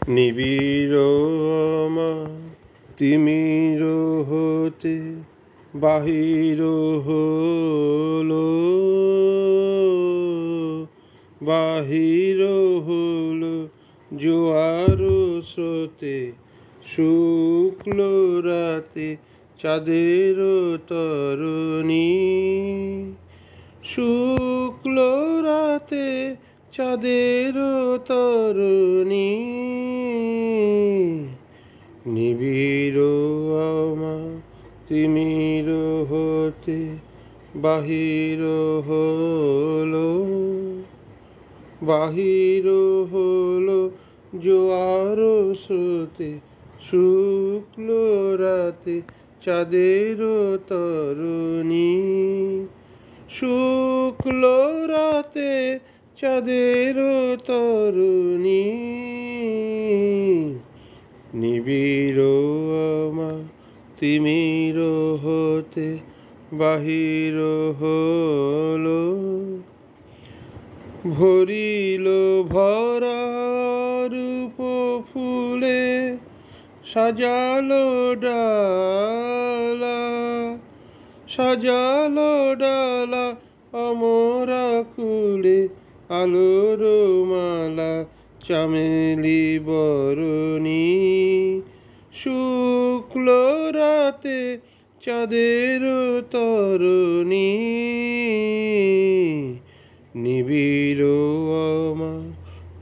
নিবিড় আমার তিমির হতে বাহির হলো, বাহির হলো জোয়ার স্রোতে, শুক্ল রাতে চাঁদের তরণী, শুক্ল রাতে চাঁদের তরণী। নিবিড় আমার তিমির হতে বাহির হলো, বাহির হলো জোয়ার স্রোতে, শুক্ল রাতে চাঁদের তরণী, শুক্ল রাতে চাঁদের তরণী। নিবিড় আমার তিমির হতে বাহির হলো, ভরিল ভরা রূপ ফুলে সাজালো ডালা, সাজালো ডালা অমরা কুলে, আলোর মালা চামেলি বরণী, শুক্ল রাতে চাঁদের তরণী। নিবিড় আমার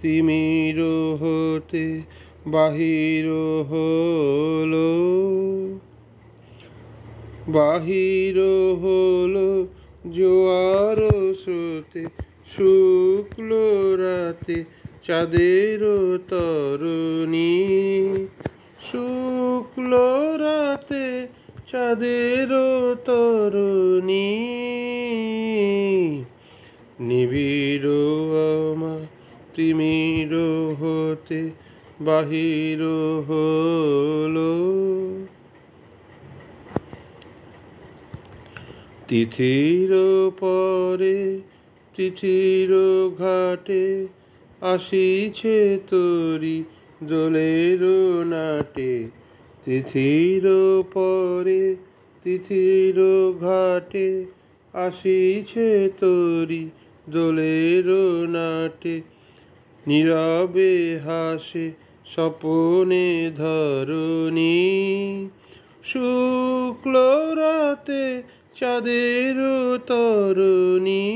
তিমির হতে বাহির হলো, বাহির হলো জোয়ার স্রোতে, শুক্ল রাতে চাঁদের তরণী, শুক্ল রাতে চাঁদের তরণী। নিবিড় আমার তিমির হতে বাহির হলো, তিথির পরে তিথির ঘাটে আসিছে তরি দোলের নাটে, তিথির পরে তিথির ঘাটে আসিছে তরি দোলের নাটে, নীরবে হাসে স্বপনে ধরণী, শুক্ল রাতে চাঁদের তরণী।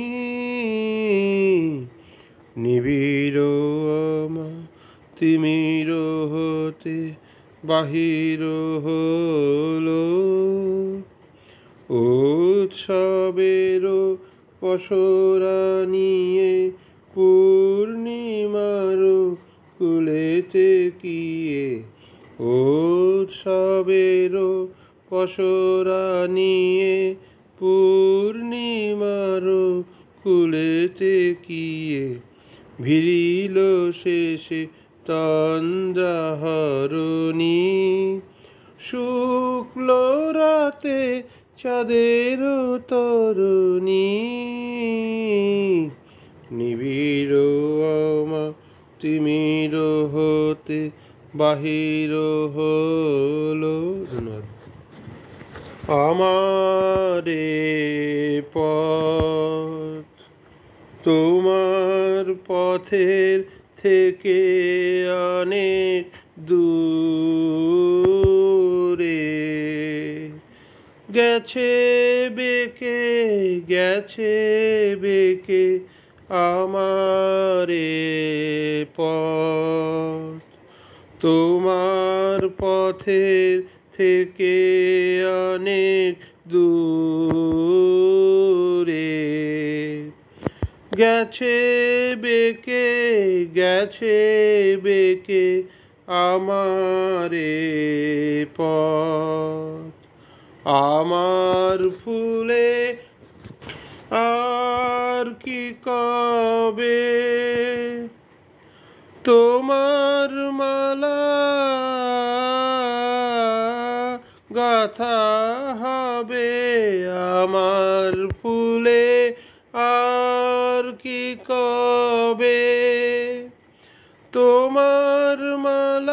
নিবিড় আমার তিমির হতে বাহির হলো, উৎসবের পসরা নিয়ে পূর্ণিমার কুলেতে কিয়ে, উৎসবের পসরা নিয়ে পূর্ণিমার কুলেতে কিয়ে, ভিড়িল শেষে তন্দ্রাহরণী, শুক্ল রাতে চাঁদের তরণী। নিবিড় আমার তিমির হতে বাহির হলো। আমারে পথ তোমার পথের থেকে অনেক দূরে গেছে বেঁকে, গেছে বেঁকে আমারে পথ, তোমার পথের থেকে অনেক দূরে গেছে বেঁকে, গেছে বেঁকে আমারে পথ। আমার ফুলে আর কি কবে, তোমার মালা গাথা হবে, আমার ফুলে আর কি কবে, তোমার মালা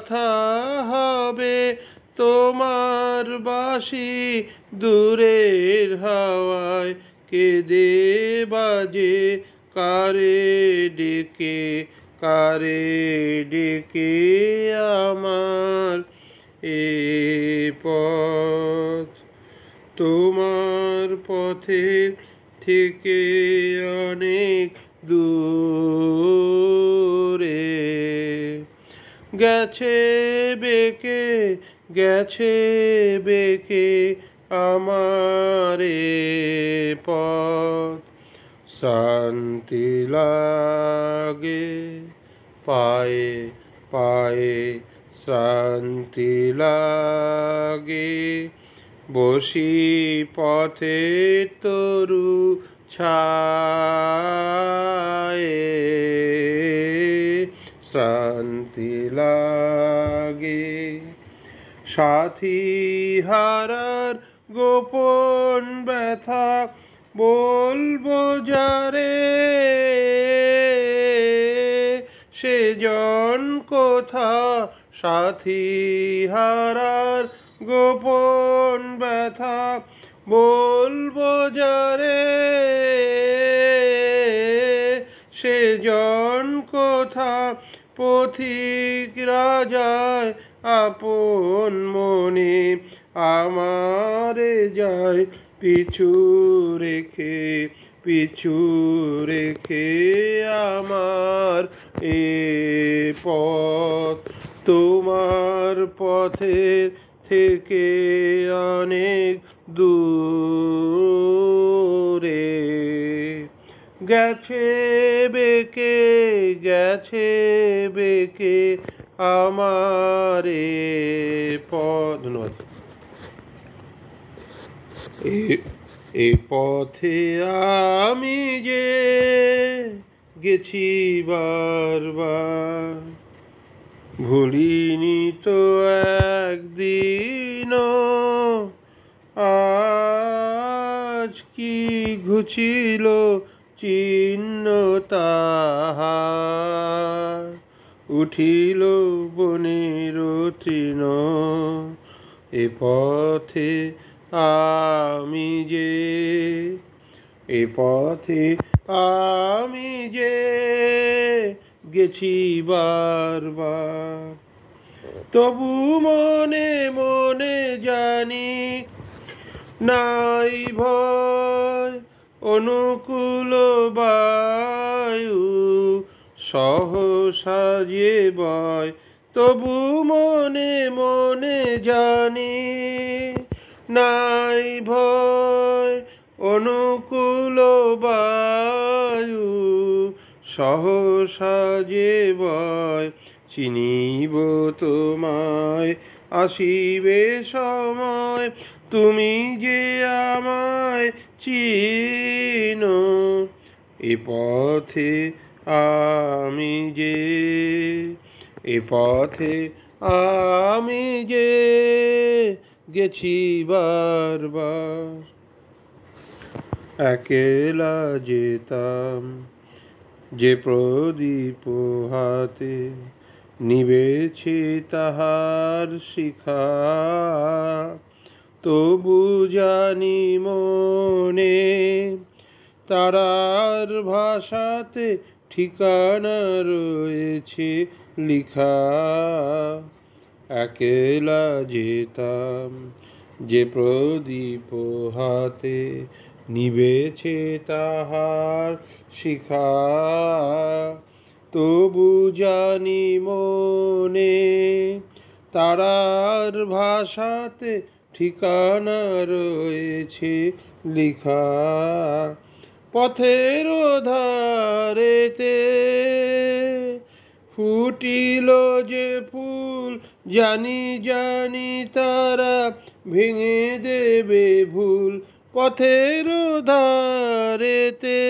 গাথা হবে তোমার বাঁশি দূরের হাওয়ায় কেঁদে বাজে কারে ডেকে আমার এ পথ তোমার পথে থেকে অনেক দূরে গেছে বেঁকে আমার এ পথ শান্তি লাগে পায়ে শান্তি লাগে বসি পথে তরু ছায়ে শান্তি লাগে সাথী হারার গোপন ব্যথা বলবো যারে সেজন কোথা সাথী হারার গোপন ব্যথা বলবো যারে সেজন কোথা পথিক রাজায় আপন মনে আমারে যায় পিছু রেখে আমার এ পথ তোমার পথের থেকে অনেক দূরে গেছে বেঁকে আমার এ পথ। ধন্যবাদ। এ পথে আমি যে গেছি বারবার ভুলিনি তো একদিনও আজ কি ঘুচিল চিহ্ন তাহার উঠিল বনের তৃণ এ পথে আমি যে গেছি বারবার তবু মনে জানি নাই ভয় অনুকূল বায়ু সহসা যে বয় তবু মনে জানি নাই ভয় অনুকূল বায়ু সহসা যে বয় চিনিব তোমায় আসিবে সময় তুমি যে আমায় চিনো এ পথে আমি যে গেছি বারবার একলা যেতাম যে প্রদীপ হাতে নিবেছে তাহার শিখা তবু জানি মনে তারার ভাষাতে ঠিকানা রয়েছে লিখা একলা যেতাম যে প্রদীপ হাতে নিবেছে তাহার শিখা তবু জানি মনে তারার ভাষাতে ঠিকানা রয়েছে লিখা পথের ধারেতে ফুটিল যে ফুল জানি তারা ভেঙে দেবে ভুল পথের ধারেতে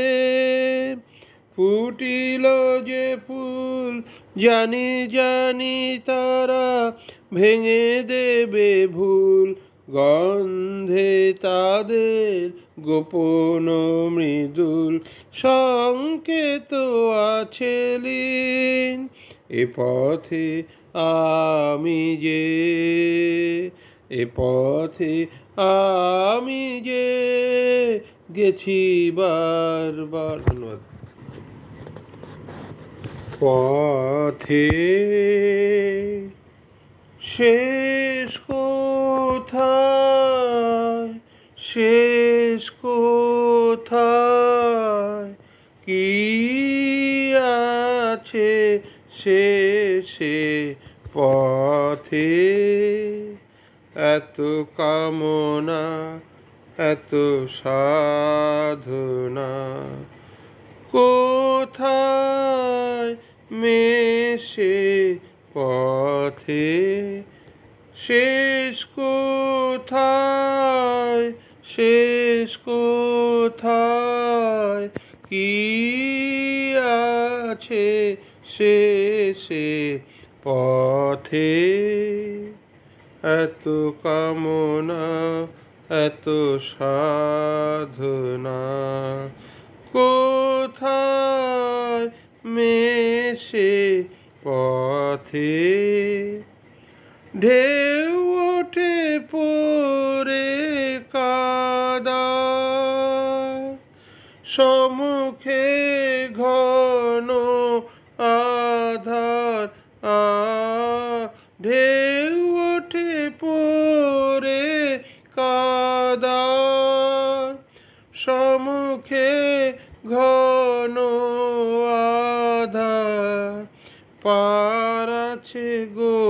ফুটিল যে ফুল জানি তারা ভেঙে দেবে ভুল গন্ধে তাদের গোপন মৃদুল সংকেত আছে লীন এ পথে আমি যে, এ পথে আমি যে গেছি বারবার। ধন্যবাদ। পথে শেষ কোথায়, শেষ কোথায়, কি আছে শেষে পথে? এত কামনা, এত সাধনা, কোথায় মেশে পথে? শেষ কোথায়, শেষ কোথায়, কি আছে শেষে পথে? এত কামনা, এত সাধনা, কোথায় মেশে পথে? ঢেউ ওঠে পড়ে কাদা, সম্মুখে ঘন আধার, ঢেউ ওঠে পড়ে কাদা, সম্মুখে ঘন আধার। পার আছে গো,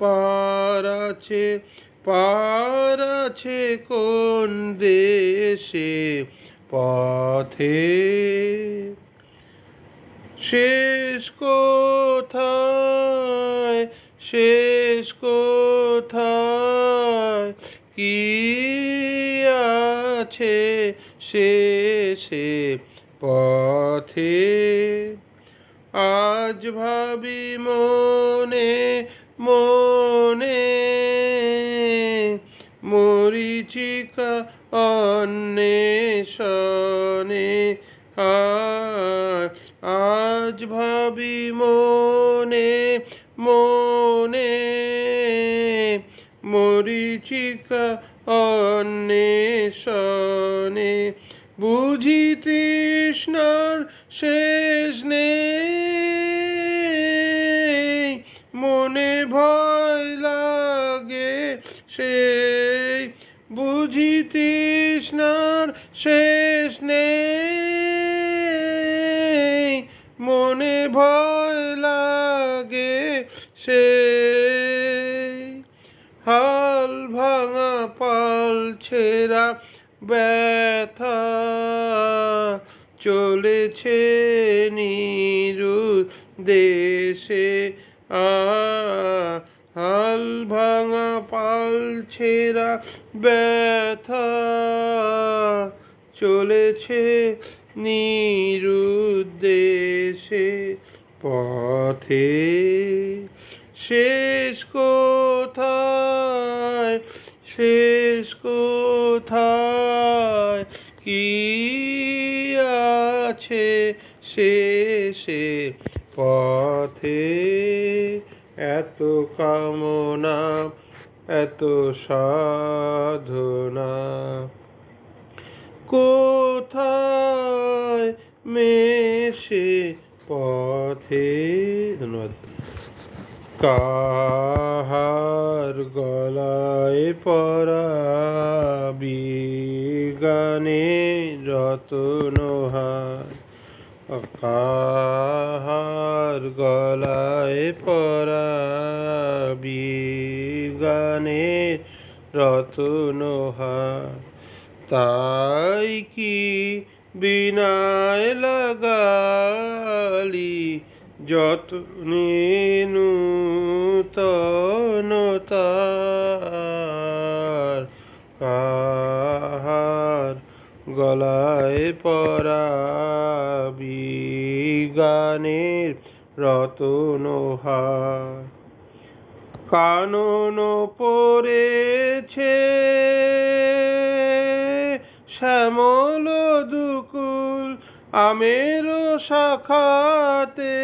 পার আছে, পার আছে কোন দেশে পথে? শেষ কোথায়, শেষ কোথায়, কি আছে শেষে পথে? আজ ভাবি মনে মনে, মরীচিকা অন্বেষণে, আজ ভাবি মনে মনে, মরীচিকা অন্বেষণে, বুঝি তৃষ্ণার শেষ নেই, মনে ভয় লাগে সেই, বুঝি তৃষ্ণার শেষ নেই, মনে ভয় লাগে সেই। হাল ভাঙা পাল ছেঁড়া ব্যথা, চলেছে নিরুদ্দেশে, হাল ভাঙা পাল ছেঁড়া ব্যথা, চলেছে নিরুদ্দেশে পথে। শেষ কোথায়, শেষ কোথায়, কি আছে শেষে পথে? এত কামনা, এত সাধনা, কোথায় মেশে পথে? ধন্যবাদ। কাহার গলায় পরাবি গানে রতনহার, কাহার গলায় পরাবি গানে রতনহার, তাই কি বিনায় লাগালি যত্নে নূতন তার? কাহার গলায় পরাবি গানের রতনহার, কানন পড়েছে শ্যামল দুকুল আমের শাখাতে,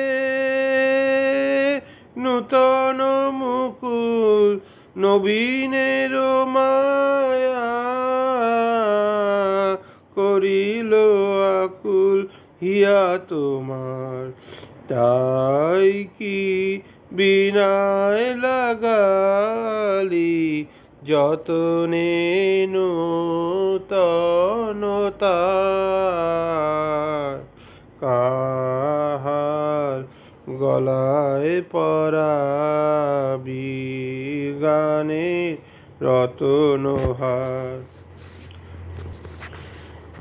নূতন মুকুল নবীনের মায়া করিল আকুল হিয়া তোমার। তাই কি বিনায় লাগালি যতনে নূতনতার। কাহার গলায় পরাবি গানের রতনহার।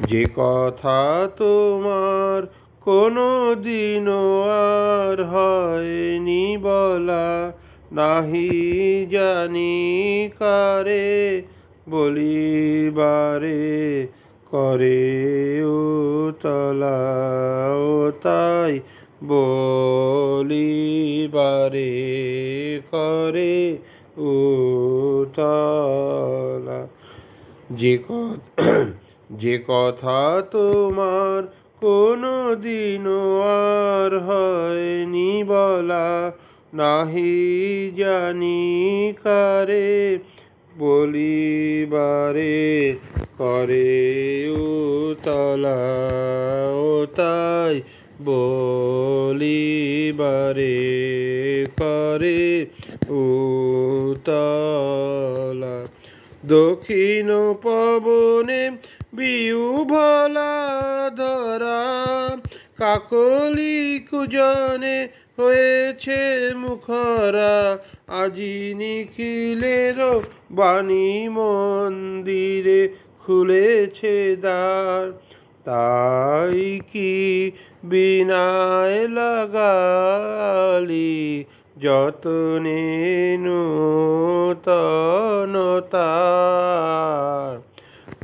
যে কথা তোমার কোনো দিনও আর হয়নি বলা, নাহি জানি কারে বলিবারে করে উতলা। ও তাই বলিবারে করে উতলা। যে কথা তোমার কোনো দিনও আর হয়নি বলা, নাহি জানি কারে বলিবারে করে উতলা। ও তাই বলিবারে করে উতলা। দক্ষিণ পবনে বিউভলা ধরা, কাকলি কুজনে হয়েছে মুখরা। আজি নিখিলের বাণী মন্দিরে খুলেছে দ্বার। তাই কি বিনায় লাগালি যতনে নূতনতার।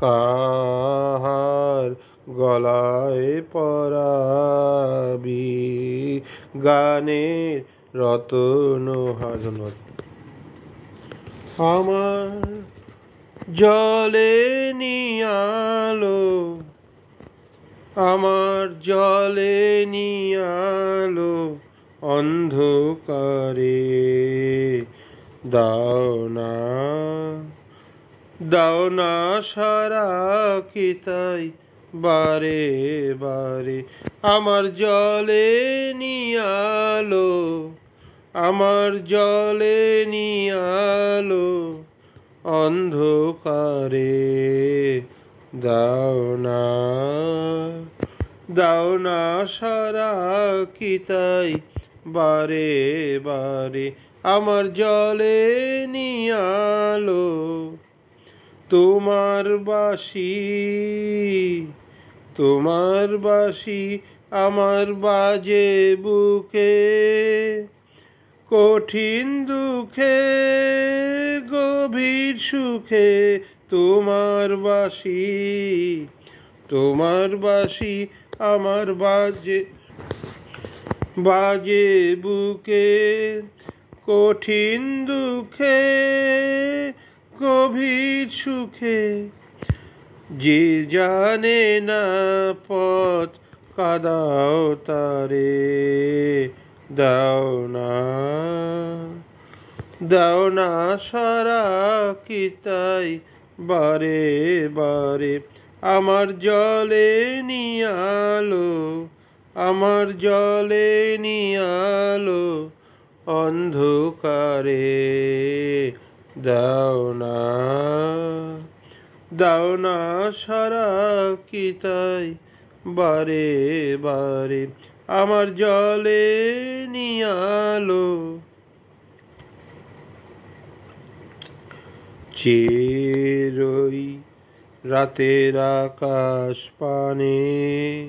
কাহার গলায় পরাবি গানের রতনহার। ধন্যবাদ। আমার জলে নিয়ালো, আমার জলে নিয়ালো অন্ধকারে। দাও না দাও না সারা কিতাই বারে বারে। আমার জলে নিয়ালো, আমার জলে নিয়ালো অন্ধকারে। দাও না দাও না সারা কিতাই বারে বারে। আমার জলে নিয়ালো তোমার বাঁশি, তোমার বাঁশি আমার বাজে বুকে। কঠিন দুঃখে গভীর সুখে তোমার বাঁশি, তোমার বাঁশি আমার বাজে বাজে বুকে। কঠিন দুঃখে গভীর সুখে যে জানে না পথ কাদাও তারে। দাও না দাও না সারা কিতাই বারে বারে। আমার জলে নিয়ালো, আমার জলে নিয়ালো অন্ধকারে। দাও না দাও না সারা কিতাই বারে বারে। আমার জলে নিয়ালো। চেরই রাতের আকাশ পানে,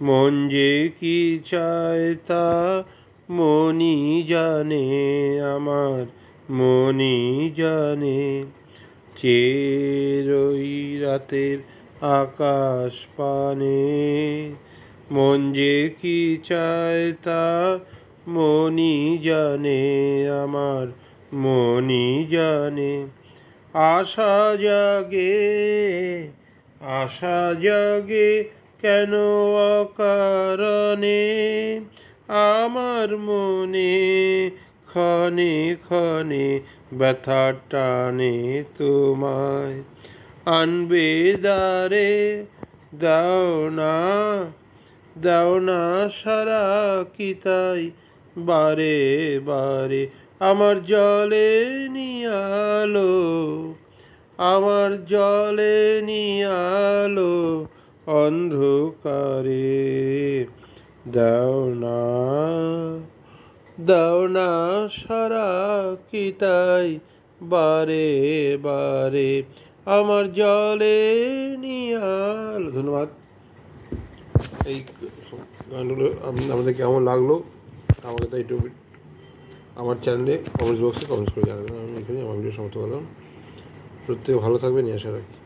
মন যে কি চায় তা মনি জানে, আমার মনি জানে। চেরই রাতের আকাশ পানে, মন যে কি চায় তা মনি জানে, আমার মনি জানে। আশা জাগে, আশা জাগে কেন অকারণে আমার মনে। ক্ষণে ক্ষণে ব্যথা টানে তোমায়। আনবে দ্বারে দাও না সারা কি তাই বারে বারে আমার জলে নিয়ালো, আমার জলে নিয়ালো অন্ধকারে। দাও না সারা কি তাই বারে বারে আমার জলে নিয়াল। ধন্যবাদ। এই গানগুলো আমাদের কেমন লাগলো আমাকে তাই একটু আমার চ্যানেলে কমেন্টস বক্সে কমেন্টস করে জানাবেন। আমি এখানে আমার ভিডিও সমাপ্ত করলাম। প্রত্যেকে ভালো থাকবেন এই আশা রাখি।